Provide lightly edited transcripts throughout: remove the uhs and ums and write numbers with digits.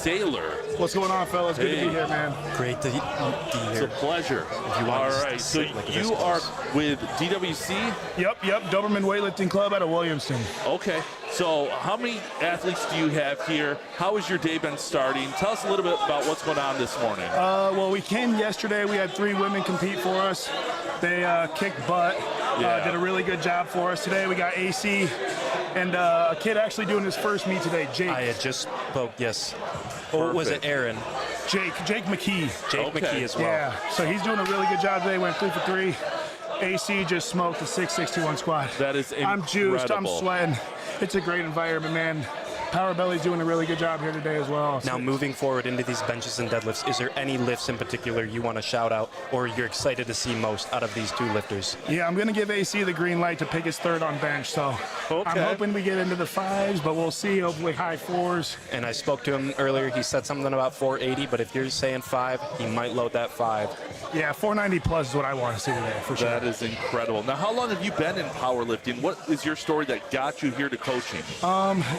Saylor. What's going on, fellas? Good to be here, man. Great to be here. It's a pleasure. All right, so you are with DWC? Yep, Doberman Weightlifting Club out of Williamston. Okay, so how many athletes do you have here? How has your day been starting? Tell us a little bit about what's going on this morning. Well, we came yesterday. We had 3 women compete for us. They kicked butt, did a really good job for us. Today we got AC and a kid actually doing his first meet today, Jake. I had just spoke, yes. Or was it Aaron? Jake McKee. Jake McKee as well. Yeah, so he's doing a really good job today. Went 3 for 3. AC just smoked a 661 squat. That is incredible. I'm juiced. I'm sweating. It's a great environment, man. Power Belly's doing a really good job here today as well. Now, moving forward into these benches and deadlifts, is there any lifts in particular you want to shout out or you're excited to see most out of these 2 lifters? Yeah, I'm going to give AC the green light to pick his 3rd on bench. So I'm hoping we get into the 5s, but we'll see. Hopefully high 4s. And I spoke to him earlier. He said something about 480, but if you're saying 5, he might load that 5. Yeah, 490 plus is what I want to see today, for sure. That is incredible. Now, how long have you been in powerlifting? What is your story that got you here to coaching?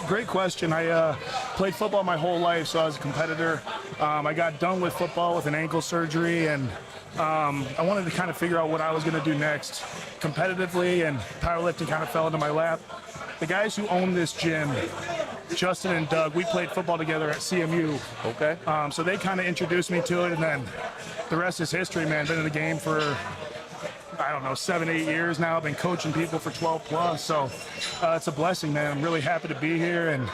Great question. I played football my whole life, so I was a competitor. I got done with football with an ankle surgery, and I wanted to kind of figure out what I was going to do next competitively, and powerlifting kind of fell into my lap. The guys who own this gym, Justin and Doug, we played football together at CMU. Okay. So they kind of introduced me to it, and then the rest is history, man. Been in the game for, I don't know, 7, 8 years now. I've been coaching people for 12 plus, so it's a blessing, man. I'm really happy to be here and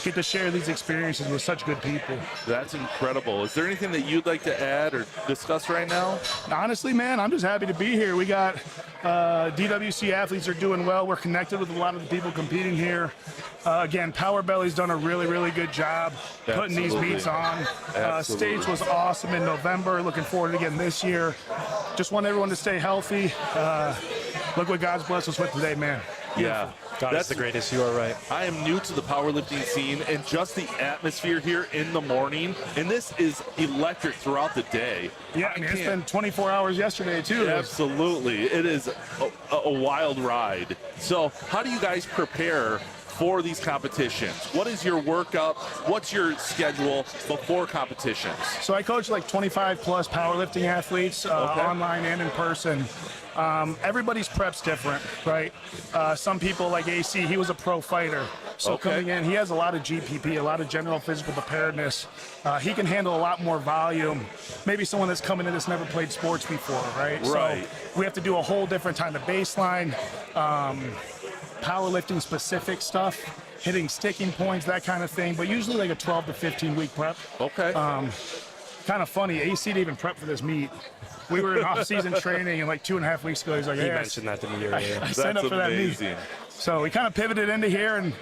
get to share these experiences with such good people. That's incredible. Is there anything that you'd like to add or discuss right now? Honestly, man, I'm just happy to be here. We got DWC athletes are doing well. We're connected with a lot of the people competing here. Again, Power Belly's done a really, really good job putting these meets on. States was awesome in November. Looking forward to again this year. Just want everyone to stay healthy. Look what God's blessed us with today, man. Yeah. God is the greatest, you are right. I am new to the powerlifting scene and just the atmosphere here in the morning, and this is electric throughout the day. Yeah, I mean, it's been 24 hours yesterday, too. Absolutely. It is a wild ride. So how do you guys prepare for these competitions? What is your workup? What's your schedule before competitions? So I coach like 25 plus powerlifting athletes, online and in person. Everybody's prep's different, right? Some people like AC, he was a pro fighter. So coming in, he has a lot of GPP, a lot of general physical preparedness. He can handle a lot more volume. Maybe someone that's coming in that's never played sports before, right? So we have to do a whole different kind of baseline, powerlifting specific stuff, hitting sticking points, that kind of thing, but usually like a 12 to 15 week prep. Kind of funny, AC didn't even prep for this meet. We were in off-season training, and like 2.5 weeks ago, he's like, he mentioned that to me earlier. I signed up for that meet. So we kind of pivoted into here, and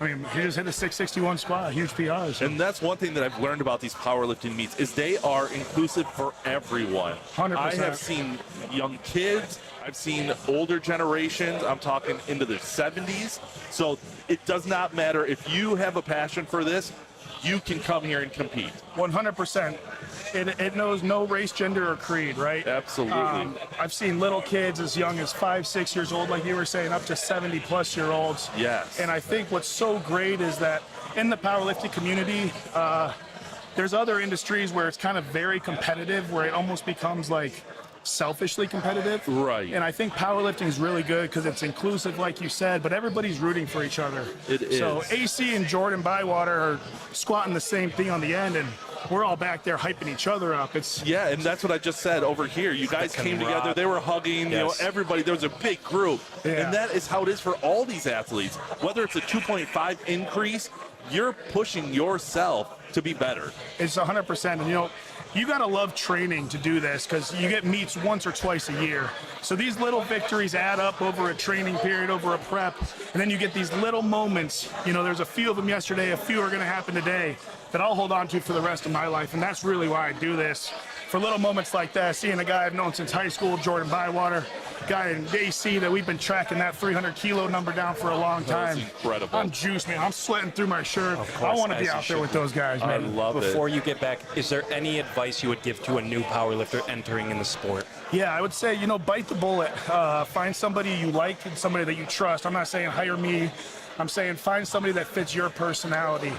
I mean, he just hit a 661 squat, huge PR. So. And that's one thing that I've learned about these powerlifting meets is they are inclusive for everyone. 100%. I have seen young kids. I've seen older generations. I'm talking into their 70s. So it does not matter if you have a passion for this. You can come here and compete. 100%. It knows no race, gender, or creed, right? Absolutely. I've seen little kids as young as 5, 6 years old, like you were saying, up to 70-plus-year-olds. Yes. And I think what's so great is that in the powerlifting community, there's other industries where it's kind of very competitive, where it almost becomes like selfishly competitive. Right. And I think powerlifting is really good because it's inclusive, like you said, but everybody's rooting for each other. It is. So AC and Jordan Bywater are squatting the same thing on the end, and we're all back there hyping each other up. Yeah, and that's what I just said over here. You guys came together. They were hugging. You know, everybody. There was a big group, and that is how it is for all these athletes. Whether it's a 2.5 increase, you're pushing yourself to be better. It's 100%. And you know, you got to love training to do this because you get meets once or twice a year. So these little victories add up over a training period, over a prep, and then you get these little moments. You know, there's a few of them yesterday, a few are going to happen today that I'll hold on to for the rest of my life, and that's really why I do this. For little moments like that, seeing a guy I've known since high school, Jordan Bywater, guy in AC that we've been tracking that 300-kilo number down for a long time. That's incredible. I'm juiced, man. I'm sweating through my shirt. I want to be out there with those guys, man. I love it. Before you get back, is there any advice you would give to a new powerlifter entering in the sport? Yeah, I would say, you know, bite the bullet. Find somebody you like and somebody that you trust. I'm not saying hire me. I'm saying find somebody that fits your personality,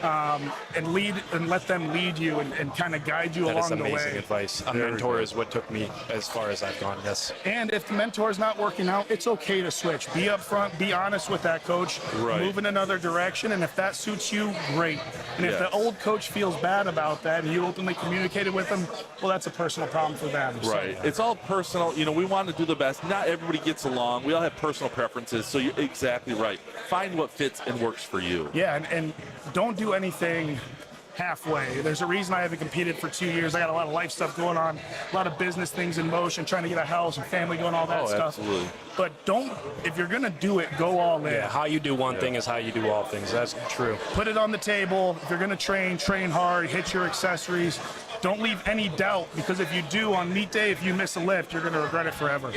and let them lead you and kind of guide you That is along the amazing way. advice. A mentor is what took me as far as I've gone. Yes. And if the mentor's not working out, it's okay to switch. Be upfront, be honest with that coach, Right. move in another direction, and if that suits you, great. And if Yes. the old coach feels bad about that and you openly communicated with them, well, that's a personal problem for them. So, Right. It's all personal. You know, we want to do the best. Not everybody gets along. We all have personal preferences. So you're exactly right. Find what fits and works for you. yeah, and don't do anything halfway. There's a reason I haven't competed for 2 years. I got a lot of life stuff going on, a lot of business things in motion, trying to get a house and family going, all that Oh, stuff. absolutely. But if you're going to do it, go all in. Yeah, how you do one thing is how you do all things. That's true. Put it on the table. If you're going to train hard, hit your accessories. Don't leave any doubt, because if you do on meet day, if you miss a lift, you're going to regret it forever.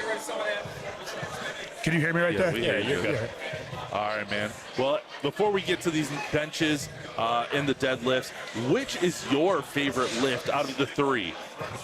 Can you hear me right there? We hear you. Yeah. All right, man. Well, before we get to these benches and the deadlifts, which is your favorite lift out of the three?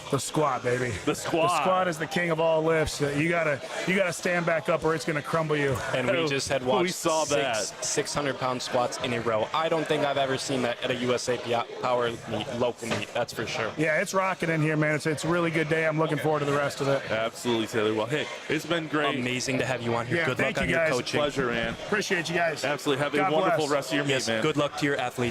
The squat, baby. The squat. The squat is the king of all lifts. You gotta stand back up or it's gonna crumble you. And we just had watched We saw that. 600-pound squats in a row. I don't think I've ever seen that at a USA Power meet, local meet. That's for sure. Yeah, it's rocking in here, man. It's a really good day. I'm looking forward to the rest of it. Absolutely, Taylor. Well, hey, it's been great. Amazing to have you on here. Yeah, Good thank luck on you, your guys. coaching. Pleasure, man. Appreciate you guys. Absolutely. Have a God wonderful bless. rest of your meet, Yes, man. good luck to your athletes.